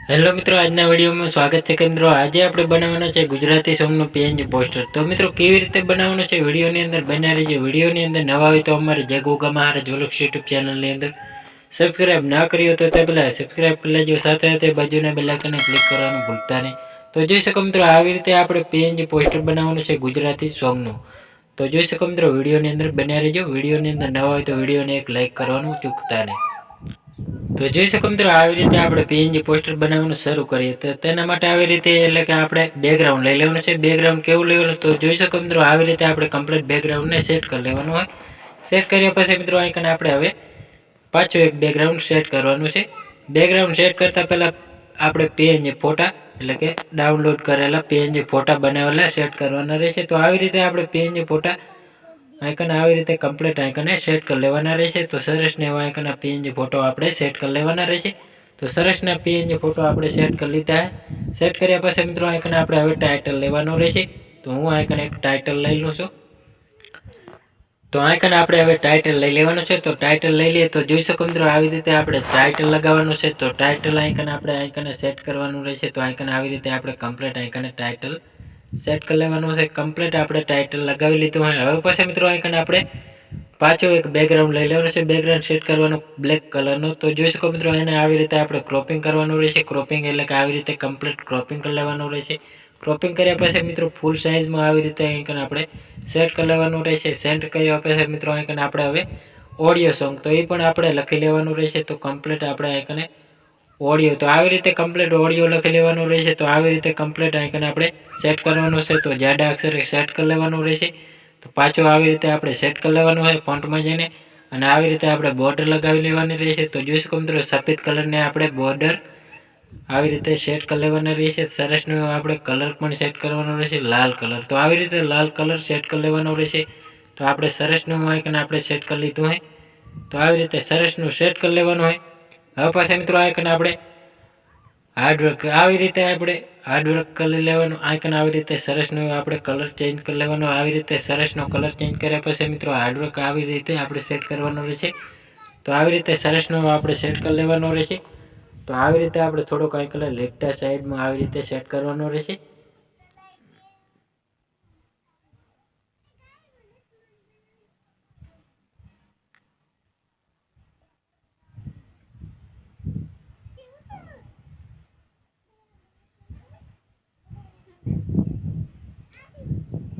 Hello મિત્રો, આજના વિડીયોમાં સ્વાગત છે કે મિત્રો આજે આપણે બનાવવાનો છે ગુજરાતી સોંગનું પીએનજી પોસ્ટર। તો મિત્રો કેવી રીતે બનાવવાનો છે વિડીયોની અંદર બના રહીજો। વિડીયોની અંદર નવા હોય તો અમારે જગુગા મહારાજ વ્લોગ્સ યુટ્યુબ ચેનલની અંદર સબસ્ક્રાઇબ ના કર્યો તો તે પહેલાં સબસ્ક્રાઇબ કરી લેજો, સાથે સાથે બાજુના બેલ આઇકનને ક્લિક કરવાનું ભૂલતા નહીં। તો જોઈ શકો મિત્રો આવી રીતે આપણે પીએનજી પોસ્ટર બનાવવાનું છે ગુજરાતી સોંગનું। તો જોઈ શકો મિત્રો વિડીયોની અંદર બના રહીજો। વિડીયોની અંદર નવા હોય તો વિડીયોને એક લાઇક કરવાનું ચૂકતા નહીં। તો જોઈ શકો મિત્રો આવી રીતે આપણે પીએનજી પોસ્ટર બનાવવાનું શરૂ કરીએ। તો તેના માટે આવી રીતે એટલે કે આપણે બેકગ્રાઉન્ડ લઈ લેવાનું છે। બેકગ્રાઉન્ડ કેવું લેવાનું તો જોઈ શકો મિત્રો આવી રીતે આપણે કમ્પ્લીટ બેકગ્રાઉન્ડને સેટ કરી લેવાનું હોય। સેટ કર્યા પછી મિત્રો અહીં આપણે હવે પાછું એક બેકગ્રાઉન્ડ સેટ કરવાનું છે। બેકગ્રાઉન્ડ સેટ કરતા પહેલા આપણે પીએનજી ફોટા એટલે કે ડાઉનલોડ કરેલા પીએનજી ફોટા બનાવેલા સેટ કરવાના રહેશે। તો આવી રીતે આપણે પીએનજી ફોટા આઇકન આવી રીતે કમ્પ્લીટ આઇકને સેટ કરી લેવાના રહેશે। તો સરસને એવા આઇકનના પીએનજી ફોટો આપણે સેટ કરી લેવાના રહેશે। તો સરસના પીએનજી ફોટો આપણે સેટ કરી લીધા છે। સેટ કર્યા પછી મિત્રો આઇકન આપણે હવે ટાઇટલ લેવાનું રહેશે। તો હું આઇકન એક ટાઇટલ લઈ લઉં છું। તો આઇકન આપણે હવે ટાઇટલ લઈ લેવાનું છે। તો ટાઇટલ લઈ લઈએ તો જોઈ શકો મિત્રો આવી રીતે આપણે ટાઇટલ લગાવવાનું છે। તો ટાઇટલ આઇકન આપણે આઇકને સેટ કરવાનું રહેશે। તો આઇકન આવી રીતે આપણે કમ્પ્લીટ આઇકને ટાઇટલ સેટ કરી લેવાનું છે। કમ્પ્લીટ આપણે ટાઇટલ લગાવી લીધું હોય। હવે પછી મિત્રો આઇકન આપણે પાછું એક બેકગ્રાઉન્ડ લઈ લેવાનું છે। બેકગ્રાઉન્ડ સેટ કરવાનું બ્લેક કલરનું। તો જોઈ શકો મિત્રો એને આવી રીતે આપણે ક્રોપિંગ કરવાનું રહેશે। ક્રોપિંગ એટલે કે આવી રીતે કમ્પ્લીટ ક્રોપિંગ કરી લેવાનું રહેશે। ક્રોપિંગ કર્યા પછી મિત્રો ફૂલ સાઇઝમાં આવી રીતે આઇકન આપણે સેટ કરી લેવાનું રહેશે। સેટ કર્યા પછી મિત્રો આઇકન આપણે હવે ઓડિયો સોંગ તો એ પણ આપણે લખી લેવાનું રહેશે। તો કમ્પ્લીટ આપણે આઇકને ઓડિયો તો આવી રીતે કમ્પ્લીટ ઓડિયો લખી લેવાનું રહેશે। તો આવી રીતે કમ્પ્લીટ આઇકન આપણે સેટ કરવાનું છે। તો જાડા અક્ષરે સેટ કરી લેવાનું રહેશે। તો પાછું આવી રીતે આપણે સેટ કરી લેવાનું હોય ફોન્ટમાં જઈને અને આવી રીતે આપણે બોર્ડર લગાવી લેવાની રહેશે। તો જોઈ શકો મિત્રો સફેદ કલરને આપણે બોર્ડર આવી રીતે સેટ કરી લેવાના રહેશે। સરસનો આપણે કલર પણ સેટ કરવાનો રહેશે લાલ કલર। તો આવી રીતે લાલ કલર સેટ કરી લેવાનો રહેશે। તો આપણે સરસનું આઇકન આપણે સેટ કરી લીધું હોય। તો આવી રીતે સરસનું સેટ કરી લેવાનું હોય। હવે પાછા મિત્રો આઇકન આપણે હાર્ડવર્ક આવી રીતે આપણે હાર્ડવર્ક કરી લેવાનું। આઇકન આવી રીતે સરસનો આપણે કલર ચેન્જ કરી લેવાનો। આવી રીતે સરસનો કલર ચેન્જ કર્યા પછી મિત્રો હાર્ડવર્ક આવી રીતે આપણે સેટ કરવાનો રહેશે। તો આવી રીતે સરસનો આપણે સેટ કરી લેવાનો રહેશે। તો આવી રીતે આપણે થોડોક આઇકન લેફ્ટ સાઈડમાં આવી રીતે સેટ કરવાનો રહેશે।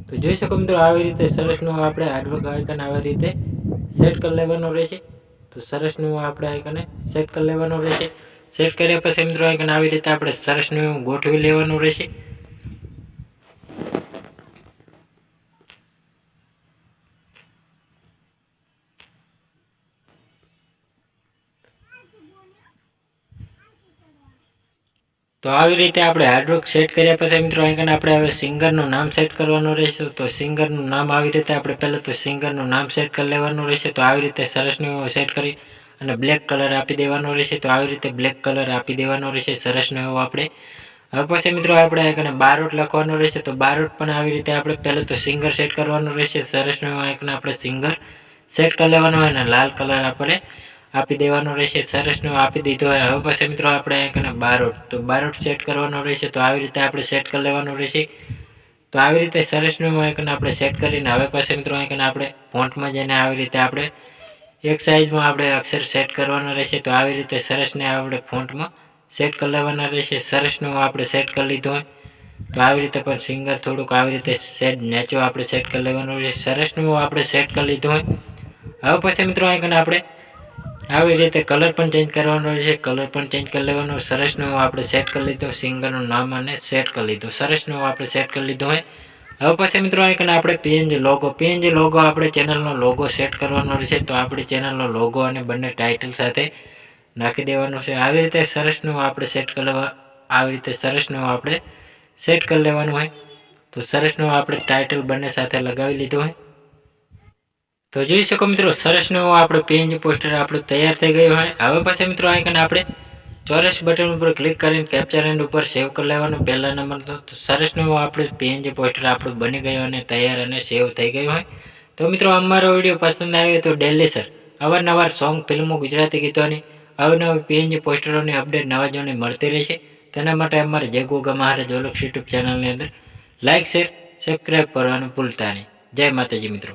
તો જોઈ શકો મિત્રો આવી રીતે સરસનું આપણે હાર્ડવર્ક આઇકન આવી રીતે સેટ કરી લેવાનું રહેશે। તો સરસનું આપણે આઇકને સેટ કરી લેવાનું રહેશે। સેટ કર્યા પછી મિત્રો આઇકન આવી રીતે આપણે સરસનું ગોઠવી લેવાનું રહેશે। તો આવી રીતે આપણે હાર્ડવર્ક સેટ કર્યા પછી મિત્રો આઇકન આપણે હવે સિંગરનું નામ સેટ કરવાનું રહેશે। તો સિંગરનું નામ આવી રીતે આપણે પહેલાં તો સિંગરનું નામ સેટ કરી લેવાનું રહેશે। તો આવી રીતે સરસનું સેટ કરી અને બ્લેક કલર આપી દેવાનો રહેશે। તો આવી રીતે બ્લેક કલર આપી દેવાનો રહેશે સરસનો એવો આપણે। હવે પછી મિત્રો આપણે આઇકને બારોટ લખવાનું રહેશે। તો બારોટ પણ આવી રીતે આપણે પહેલાં તો સિંગર સેટ કરવાનું રહેશે। સરસનો આઇકન આપણે સિંગર સેટ કરી લેવાનું હોય અને લાલ કલર આપણે આપી દેવાનો રહેશે। સરસનો આપી દીધો હોય। હવે પછી મિત્રો આપણે આઇકને બારોટ તો બારોટ સેટ કરવાનો રહેશે। તો આવી રીતે આપણે સેટ કરી લેવાનું રહેશે। તો આવી રીતે સરસનું આઇકન આપણે સેટ કરીને હવે પછી મિત્રો આઇકન આપણે ફોન્ટમાં જઈને આવી રીતે આપણે એક સાઈઝમાં આપણે અક્ષર સેટ કરવાના રહેશે। તો આવી રીતે સરસને આપણે ફોન્ટમાં સેટ કરી લેવાના રહેશે। સરસનું આપણે સેટ કરી લીધું હોય। તો આવી રીતે પણ સિંગર થોડુંક આવી રીતે સેટ નેચો આપણે સેટ કરી લેવાનું રહેશે। સરસનું આપણે સેટ કરી લીધું હોય। હવે પછી મિત્રો આઇકન આપણે આવી રીતે કલર પણ ચેન્જ કરવાનો રહેશે। કલર પણ ચેન્જ કરી લેવાનો। સરસનું આપણે સેટ કરી લીધું સિંગરનું નામ અને સેટ કરી લીધું। સરસનું આપણે સેટ કરી લીધું હોય। હવે પછી મિત્રો આઇકન આપણે પીએનજી લોગો આપણે ચેનલનો લોગો સેટ કરવાનો રહેશે। તો આપણી ચેનલનો લોગો અને બંને ટાઇટલ સાથે નાખી દેવાનું છે। આવી રીતે સરસનું આપણે સેટ કરી લેવા આવી રીતે સરસનું આપણે સેટ કરી લેવાનું હોય। તો સરસનું આપણે ટાઇટલ બંને સાથે લગાવી લીધું હોય। તો જોઈ શકો મિત્રો સરસનું આપણે પીએનજી પોસ્ટર આપણું તૈયાર થઈ ગયું હોય। હવે પછી મિત્રો આઇકન આપણે ચોરસ બટન ઉપર ક્લિક કરીને કેપ્ચર એન્ડ ઉપર સેવ કરી લેવાનું પહેલા નંબર। તો સરસનું આપણે પીએનજી પોસ્ટર આપણું બની ગયું અને તૈયાર અને સેવ થઈ ગયું હોય। તો મિત્રો અમારો વિડીયો પસંદ આવ્યો તો ડેલી સર અવારનવાર સોંગ ફિલ્મો ગુજરાતી ગીતોની અવનવી પીએનજી પોસ્ટરોની અપડેટ નવા જોવાની મળતી રહેશે। તેના માટે અમારી જય ગોગા મહારાજ ઓળખ યુટ્યુબ ચેનલની અંદર લાઇક શેર સબસ્ક્રાઈબ કરવાનું ભૂલતા નહીં. જય માતાજી મિત્રો.